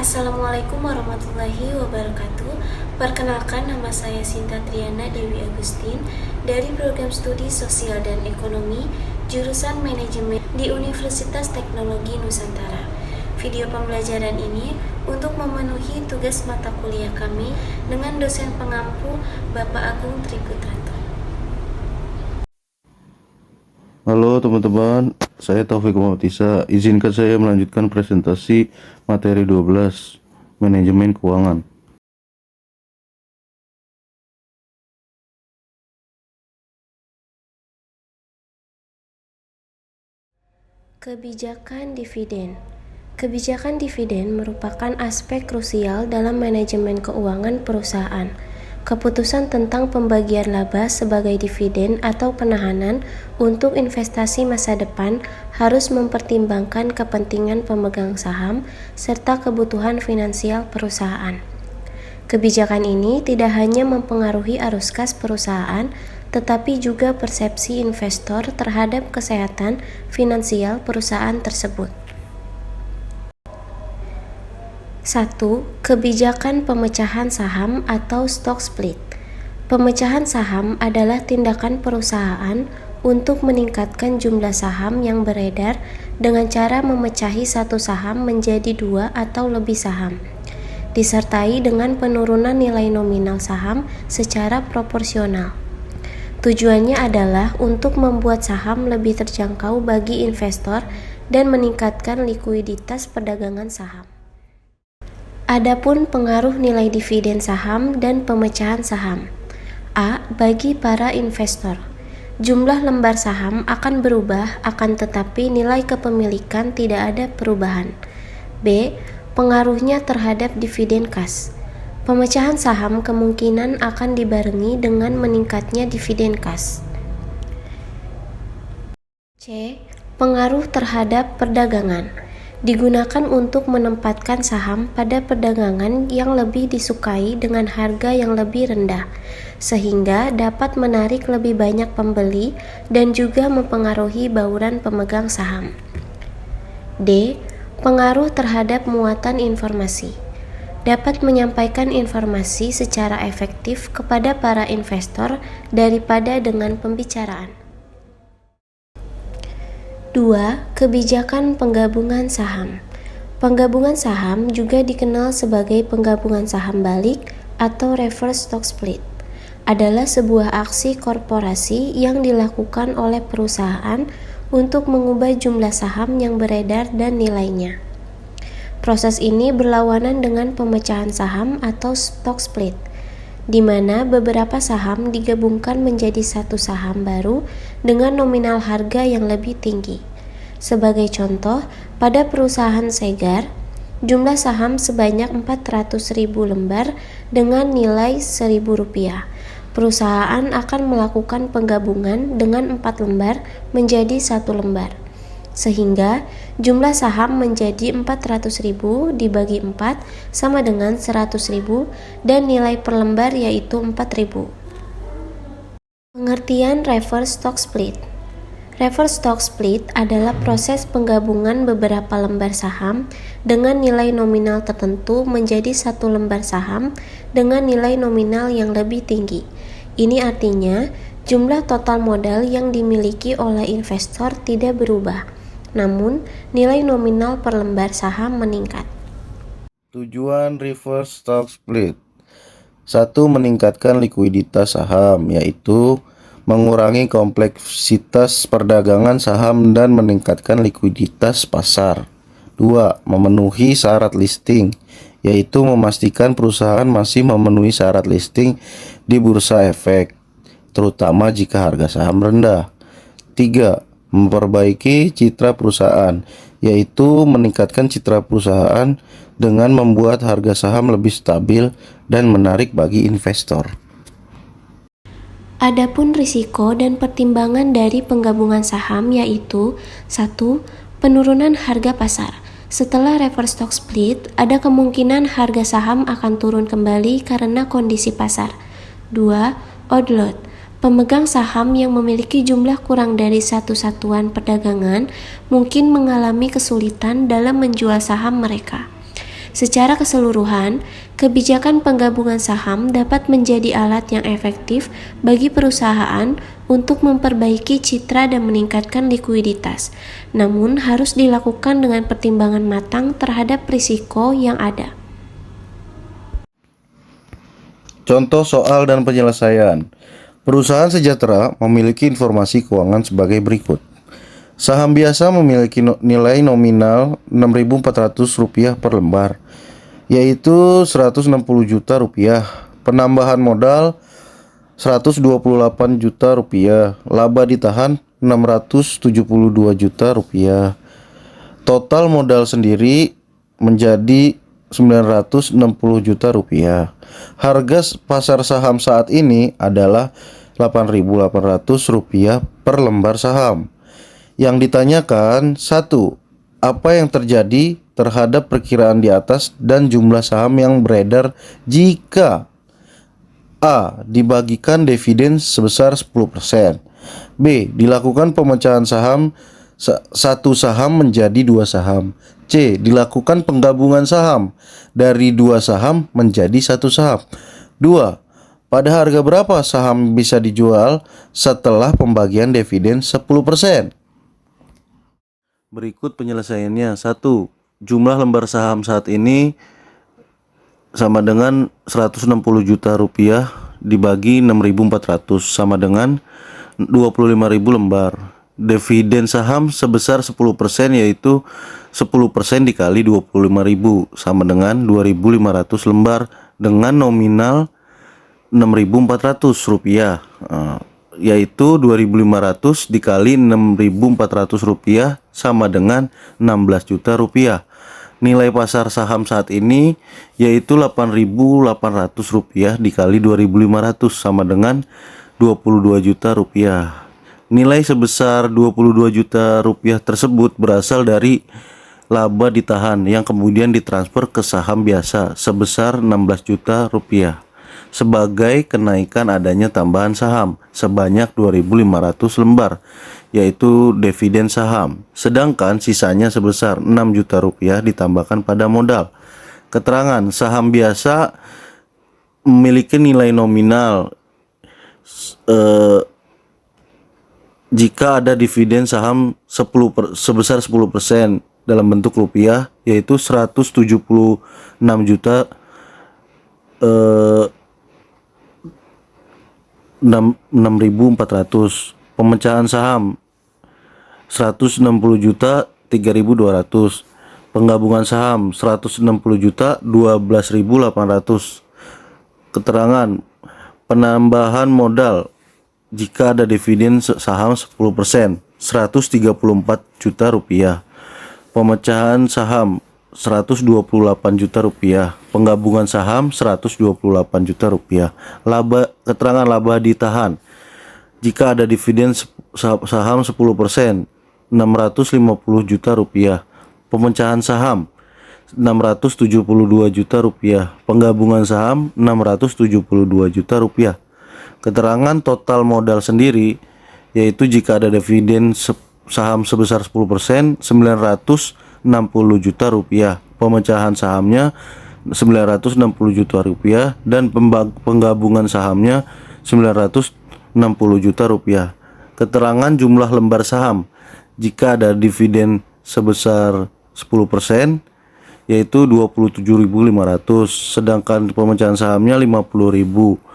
Assalamualaikum warahmatullahi wabarakatuh. Perkenalkan, nama saya Sinta Triana Dewi Agustin dari Program Studi Sosial dan Ekonomi jurusan Manajemen di Universitas Teknologi Nusantara. Video pembelajaran ini untuk memenuhi tugas mata kuliah kami dengan dosen pengampu Bapak Agung Triputranto. Halo teman-teman, saya Taufik Muhammad Isa. Izinkan saya melanjutkan presentasi materi 12, Manajemen Keuangan. Kebijakan dividen. Kebijakan dividen merupakan aspek krusial dalam manajemen keuangan perusahaan. Keputusan tentang pembagian laba sebagai dividen atau penahanan untuk investasi masa depan harus mempertimbangkan kepentingan pemegang saham serta kebutuhan finansial perusahaan. Kebijakan ini tidak hanya mempengaruhi arus kas perusahaan, tetapi juga persepsi investor terhadap kesehatan finansial perusahaan tersebut. 1. Kebijakan pemecahan saham atau stock split. Pemecahan saham adalah tindakan perusahaan untuk meningkatkan jumlah saham yang beredar dengan cara memecahi satu saham menjadi dua atau lebih saham, disertai dengan penurunan nilai nominal saham secara proporsional. Tujuannya adalah untuk membuat saham lebih terjangkau bagi investor dan meningkatkan likuiditas perdagangan saham. Adapun pengaruh nilai dividen saham dan pemecahan saham. A. Bagi para investor, jumlah lembar saham akan berubah, akan tetapi nilai kepemilikan tidak ada perubahan. B. Pengaruhnya terhadap dividen kas. Pemecahan saham kemungkinan akan dibarengi dengan meningkatnya dividen kas. C. Pengaruh terhadap perdagangan. Digunakan untuk menempatkan saham pada perdagangan yang lebih disukai dengan harga yang lebih rendah, sehingga dapat menarik lebih banyak pembeli dan juga mempengaruhi bauran pemegang saham. D. Pengaruh terhadap muatan informasi. Dapat menyampaikan informasi secara efektif kepada para investor daripada dengan pembicaraan. 2. Kebijakan penggabungan saham. Penggabungan saham juga dikenal sebagai penggabungan saham balik atau reverse stock split, adalah sebuah aksi korporasi yang dilakukan oleh perusahaan untuk mengubah jumlah saham yang beredar dan nilainya. Proses ini berlawanan dengan pemecahan saham atau stock split, di mana beberapa saham digabungkan menjadi satu saham baru dengan nominal harga yang lebih tinggi. Sebagai contoh, pada perusahaan Segar, jumlah saham sebanyak 400.000 lembar dengan nilai Rp1.000. Perusahaan akan melakukan penggabungan dengan 4 lembar menjadi 1 lembar, sehingga jumlah saham menjadi 400.000 dibagi 4 sama dengan 100.000 dan nilai per lembar yaitu 4.000. Pengertian reverse stock split. Reverse stock split adalah proses penggabungan beberapa lembar saham dengan nilai nominal tertentu menjadi satu lembar saham dengan nilai nominal yang lebih tinggi. Ini artinya jumlah total modal yang dimiliki oleh investor tidak berubah, namun nilai nominal per lembar saham meningkat. Tujuan reverse stock split. 1. Meningkatkan likuiditas saham, yaitu mengurangi kompleksitas perdagangan saham dan meningkatkan likuiditas pasar. 2. Memenuhi syarat listing, yaitu memastikan perusahaan masih memenuhi syarat listing di bursa efek, terutama jika harga saham rendah. 3. Memperbaiki citra perusahaan, yaitu meningkatkan citra perusahaan dengan membuat harga saham lebih stabil dan menarik bagi investor. Adapun risiko dan pertimbangan dari penggabungan saham yaitu 1. Penurunan harga pasar. Setelah reverse stock split, ada kemungkinan harga saham akan turun kembali karena kondisi pasar. 2. Outload. Pemegang saham yang memiliki jumlah kurang dari satu satuan perdagangan mungkin mengalami kesulitan dalam menjual saham mereka. Secara keseluruhan, kebijakan penggabungan saham dapat menjadi alat yang efektif bagi perusahaan untuk memperbaiki citra dan meningkatkan likuiditas, namun harus dilakukan dengan pertimbangan matang terhadap risiko yang ada. Contoh soal dan penyelesaian. Perusahaan sejahtera memiliki informasi keuangan sebagai berikut. Saham biasa memiliki nilai nominal Rp6.400 per lembar, yaitu Rp160 juta. Penambahan modal Rp128 juta. Laba ditahan Rp672 juta. Total modal sendiri menjadi Rp960 juta. Harga pasar saham saat ini adalah Rp8.800 per lembar saham. Yang ditanyakan, 1. Apa yang terjadi terhadap perkiraan di atas dan jumlah saham yang beredar jika A. Dibagikan dividen sebesar 10%, B. Dilakukan pemecahan saham satu saham menjadi dua saham, C. Dilakukan penggabungan saham dari dua saham menjadi satu saham. 2. Pada harga berapa saham bisa dijual setelah pembagian dividen 10%? Berikut penyelesaiannya. 1. Jumlah lembar saham saat ini sama dengan Rp160 juta dibagi 6.400 sama dengan 25.000 lembar. Dividen saham sebesar 10%, yaitu 10% dikali 25.000 sama dengan 2.500 lembar dengan nominal Rp6.400, yaitu 2.500 dikali Rp6.400 sama dengan Rp16 juta. Nilai pasar saham saat ini yaitu Rp8.800 dikali 2.500 sama dengan Rp22 juta. Nilai sebesar Rp22 juta tersebut berasal dari laba ditahan yang kemudian ditransfer ke saham biasa sebesar Rp16 juta sebagai kenaikan adanya tambahan saham sebanyak 2.500 lembar, yaitu dividen saham. Sedangkan sisanya sebesar Rp6 juta ditambahkan pada modal. Keterangan, saham biasa memiliki nilai nominal jika ada dividen saham sebesar 10% dalam bentuk rupiah, yaitu 176 juta 6.400. Pemecahan saham 160 juta 3.200. Penggabungan saham 160 juta 12.800. Keterangan, penambahan modal jika ada dividen saham 10%, Rp134 juta. Pemecahan saham Rp128 juta. Penggabungan saham Rp128 juta. Keterangan laba ditahan jika ada dividen saham 10%, Rp650 juta. Pemecahan saham Rp672 juta. Penggabungan saham Rp672 juta. Keterangan total modal sendiri yaitu jika ada dividen saham sebesar 10%, Rp960 juta. Pemecahan sahamnya Rp960 juta dan penggabungan sahamnya Rp960 juta. Keterangan jumlah lembar saham jika ada dividen sebesar 10% yaitu 27.500, sedangkan pemecahan sahamnya 50.000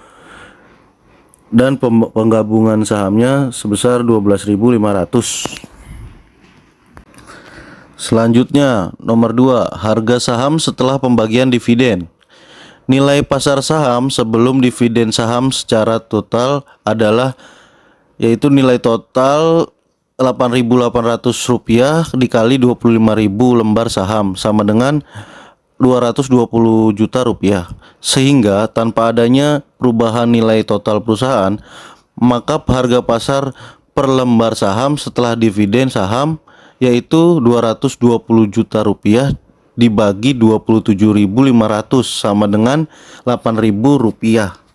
dan penggabungan sahamnya sebesar 12.500. Selanjutnya, nomor 2, harga saham setelah pembagian dividen. Nilai pasar saham sebelum dividen saham secara total adalah yaitu nilai total Rp8.800 dikali 25.000 lembar saham sama dengan Rp220 juta. Sehingga tanpa adanya perubahan nilai total perusahaan, maka harga pasar per lembar saham setelah dividen saham yaitu Rp220 juta dibagi 27.500 sama dengan Rp8.000.